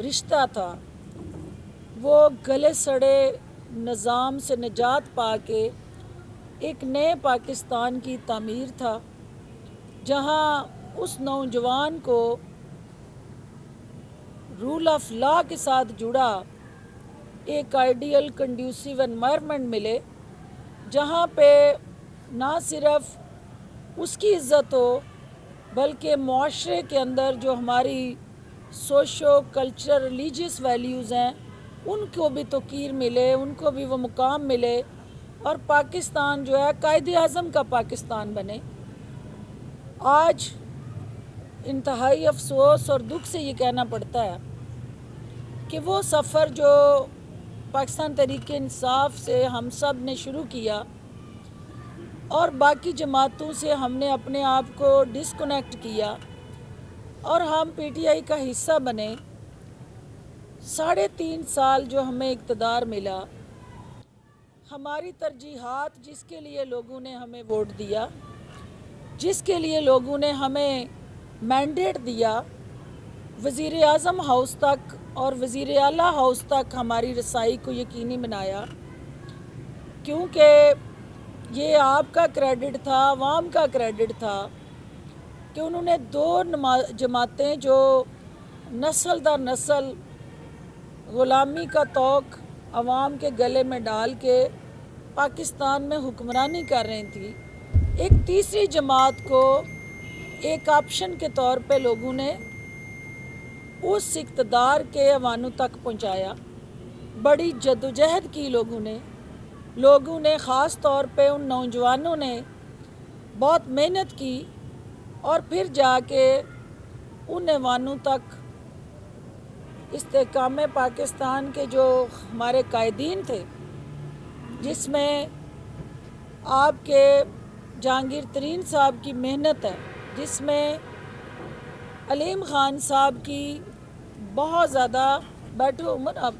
रिश्ता था वो गले सड़े निज़ाम से निजात पा के एक नए पाकिस्तान की तामीर था, जहां उस नौजवान को रूल ऑफ लॉ के साथ जुड़ा एक आइडियल कंड्यूसिव एनवायरनमेंट मिले, जहां पे ना सिर्फ उसकी इज़्ज़त हो बल्कि मुआशरे के अंदर जो हमारी सोशो कल्चरल रिलीजियस वैल्यूज़ हैं उनको भी तौकीर मिले, उनको भी वो मुकाम मिले और पाकिस्तान जो है कायदे आज़म का पाकिस्तान बने। आज इंतहाई अफसोस और दुख से ये कहना पड़ता है कि वो सफ़र जो पाकिस्तान तहरीक इंसाफ से हम सब ने शुरू किया और बाकी जमातों से हमने अपने आप को डिस्कनेक्ट किया और हम पीटीआई का हिस्सा बने। 3.5 साल जो हमें इक़्तिदार मिला, हमारी तरजीहात जिसके लिए लोगों ने हमें वोट दिया, जिसके लिए लोगों ने हमें मैंडेट दिया, वज़ीर आज़म हाउस तक और वज़ीर आला हाउस तक हमारी रसाई को यकीनी बनाया, क्योंकि ये आपका क्रेडिट था, आवाम का क्रेडिट था कि उन्होंने 2 जमातें जो नस्ल दर नस्ल ग़ुलामी का तोक आवाम के गले में डाल के पाकिस्तान में हुक्मरानी कर रही थी, एक तीसरी जमात को एक ऑप्शन के तौर पे लोगों ने उस इक़्तिदार के ऐवानों तक पहुंचाया। बड़ी जद्दोजहद की लोगों ने ख़ास तौर पे उन नौजवानों ने बहुत मेहनत की और फिर जाके उन ऐवानों तक इस्तेकाम पाकिस्तान के जो हमारे कायदीन थे, जिसमें आपके जहांगीर तरीन साहब की मेहनत है, जिसमें अलीम ख़ान साहब की बहुत ज़्यादा, बैठो उमर, अब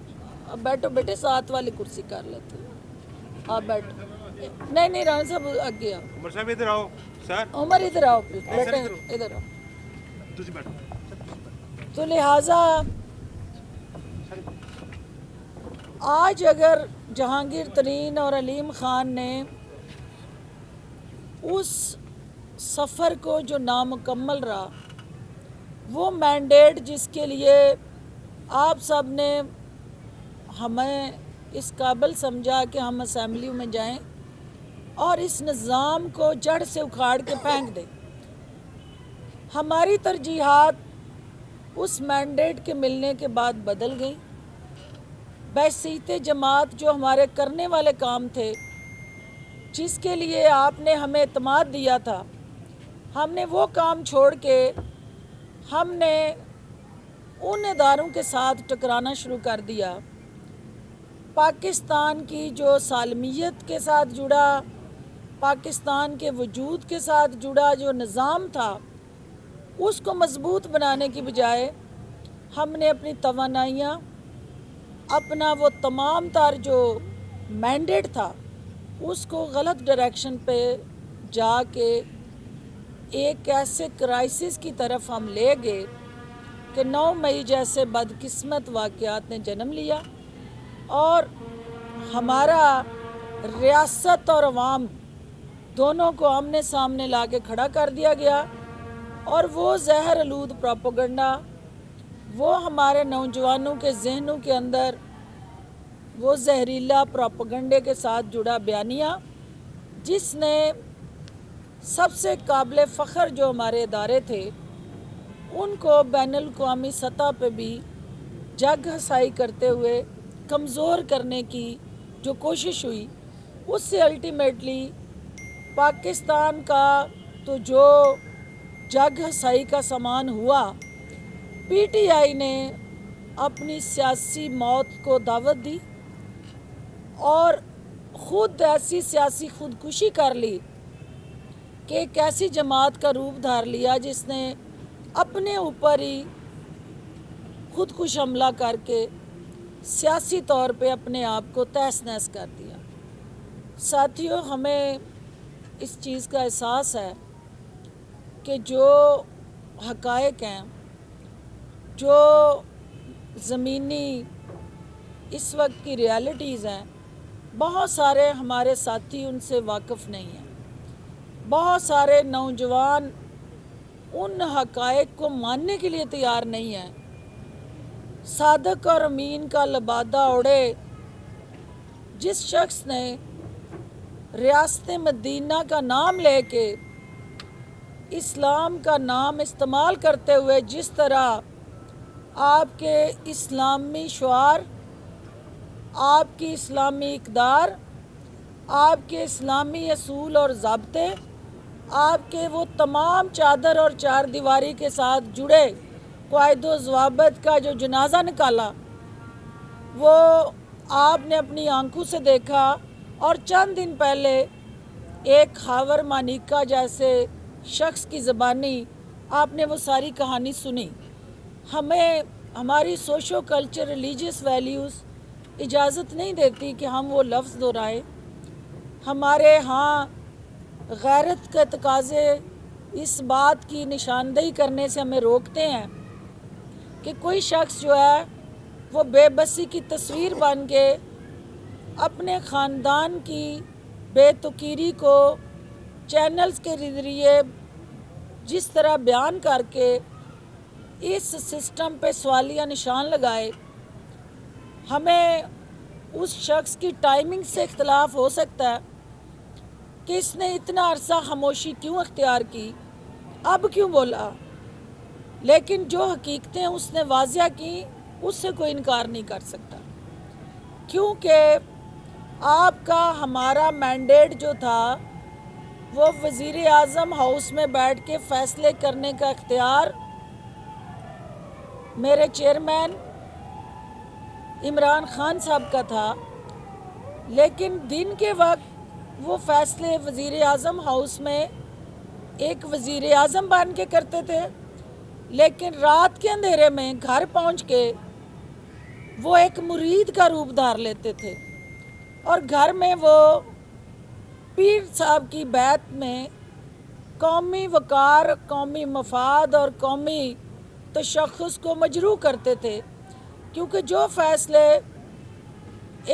बैठो बेटे, साथ वाली कुर्सी कर लेते हैं, आप बैठो। नहीं राना साहब आगे आओ, उमर साहब इधर आओ सर, उमर इधर आओ बेटे, इधर आओ। तुझे बैठो। तो लिहाजा आज अगर जहांगीर तरीन और अलीम ख़ान ने उस सफ़र को जो नामुकम्मल रहा, वो मैंडेट जिसके लिए आप सब ने हमें इस काबिल समझा कि हम असेंबली में जाएं और इस निज़ाम को जड़ से उखाड़ के फेंक दें, हमारी तरजीहात उस मैंडेट के मिलने के बाद बदल गई। बैसीते जमात जो हमारे करने वाले काम थे, जिसके लिए आपने हमें एतमाद दिया था, हमने वो काम छोड़ के हमने उन इदारों के साथ टकराना शुरू कर दिया। पाकिस्तान की जो सालमियत के साथ जुड़ा, पाकिस्तान के वजूद के साथ जुड़ा जो निज़ाम था, उसको मजबूत बनाने की बजाय हमने अपनी तवानाइयाँ, अपना वो तमाम तार जो मैंडेट था, उसको गलत डायरेक्शन पे जाके एक ऐसे क्राइसिस की तरफ हम ले गए कि 9 मई जैसे बदकिस्मत वाक़यात ने जन्म लिया और हमारा रियासत और अवाम दोनों को आमने सामने ला के खड़ा कर दिया गया और वो जहर आलूद प्रोपेगेंडा, वो हमारे नौजवानों के जहनों के अंदर वो जहरीला प्रोपेगेंडे के साथ जुड़ा बयानिया, जिसने सबसे काबिल फ़ख्र जो हमारे इदारे थे उनको बैनुल अक़वामी सतह पे भी जग हसाई करते हुए कमज़ोर करने की जो कोशिश हुई, उससे अल्टीमेटली पाकिस्तान का तो जो जग हसाई का सामान हुआ, पीटीआई ने अपनी सियासी मौत को दावत दी और ख़ुद ऐसी सियासी खुदकुशी कर ली कि एक ऐसी जमात का रूप धार लिया जिसने अपने ऊपर ही खुदकुश हमला करके सियासी तौर पे अपने आप को तहस नहस कर दिया। साथियों, हमें इस चीज़ का एहसास है कि जो हक़ाइक़ हैं, जो ज़मीनी इस वक्त की रियलिटीज़ हैं, बहुत सारे हमारे साथी उनसे वाकिफ़ नहीं हैं। बहुत सारे नौजवान उन हक़ाइक़ को मानने के लिए तैयार नहीं हैं। सादक और अमीन का लबादा ओढ़े जिस शख्स ने रियासत मदीना का नाम लेके इस्लाम का नाम इस्तेमाल करते हुए जिस तरह आपके इस्लामी शुआर, आपकी इस्लामी इक़दार, आपके इस्लामी असूल और ज़ाब्ते, आपके वो तमाम चादर और चार दीवारी के साथ जुड़े क़वाइद ज़वाबित का जो जनाजा निकाला, वो आपने अपनी आंखों से देखा। और चंद दिन पहले एक खावर मानिका जैसे शख्स की ज़बानी आपने वो सारी कहानी सुनी। हमें हमारी सोशो कल्चर रिलीजियस वैल्यूज़ इजाज़त नहीं देती कि हम वो लफ्ज़ दोहराएं। हमारे यहाँ गैरत के तकाज़े इस बात की निशानदेही करने से हमें रोकते हैं कि कोई शख्स जो है वो बेबसी की तस्वीर बन के अपने ख़ानदान की बेतुकीरी को चैनल्स के ज़रिए जिस तरह बयान करके इस सिस्टम पे सवालिया निशान लगाए। हमें उस शख्स की टाइमिंग से इख्तलाफ हो सकता है कि इसने इतना अरसा खामोशी क्यों अख्तियार की, अब क्यों बोला, लेकिन जो हकीकतें उसने वाज़िया की उससे कोई इनकार नहीं कर सकता। क्योंकि आपका हमारा मैंडेट जो था वो वज़ीर आज़म हाउस में बैठ के फ़ैसले करने का इख्तियार मेरे चेयरमैन इमरान खान साहब का था, लेकिन दिन के वक्त वो फ़ैसले वज़ीर आज़म हाउस में एक वज़ीर आज़म बन के करते थे, लेकिन रात के अंधेरे में घर पहुंच के वो एक मुरीद का रूप धार लेते थे और घर में वो पीर साहब की बैत में कौमी वक़ार, कौमी मफाद और कौमी तशख़्ख़ुस को मजरूह करते थे। क्योंकि जो फ़ैसले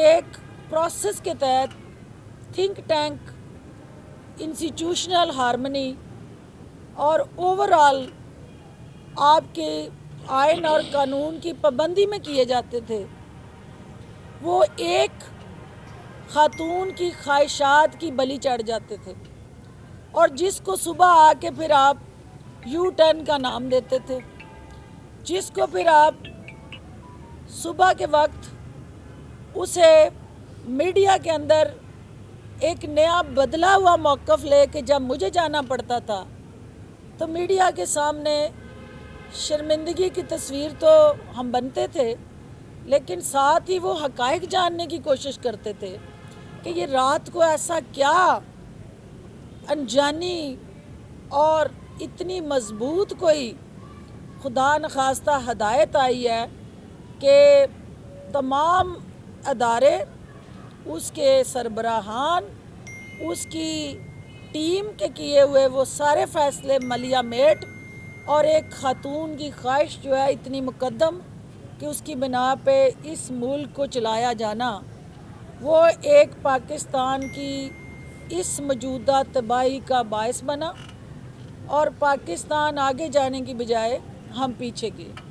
एक प्रोसेस के तहत थिंक टैंक, इंस्टीट्यूशनल हार्मनी और ओवरऑल आपके आइन और कानून की पाबंदी में किए जाते थे, वो एक खातून की ख्वाहिशात की बलि चढ़ जाते थे और जिसको सुबह आके फिर आप यू टर्न का नाम देते थे, जिसको फिर आप सुबह के वक्त उसे मीडिया के अंदर एक नया बदला हुआ मौक़िफ़ लेके जब मुझे जाना पड़ता था तो मीडिया के सामने शर्मिंदगी की तस्वीर तो हम बनते थे, लेकिन साथ ही वो हक़ाइक़ जानने की कोशिश करते थे कि ये रात को ऐसा क्या अनजानी और इतनी मज़बूत कोई खुदा नखास्ता हदायत आई है कि तमाम अदारे, उसके सरबराहान, उसकी टीम के किए हुए वो सारे फ़ैसले मलिया मेट और एक ख़ातून की ख्वाहिश जो है इतनी मुक़द्दम कि उसकी बिना पे इस मुल्क को चलाया जाना, वो एक पाकिस्तान की इस मौजूदा तबाही का बायस बना और पाकिस्तान आगे जाने की बजाय हम पीछे गए।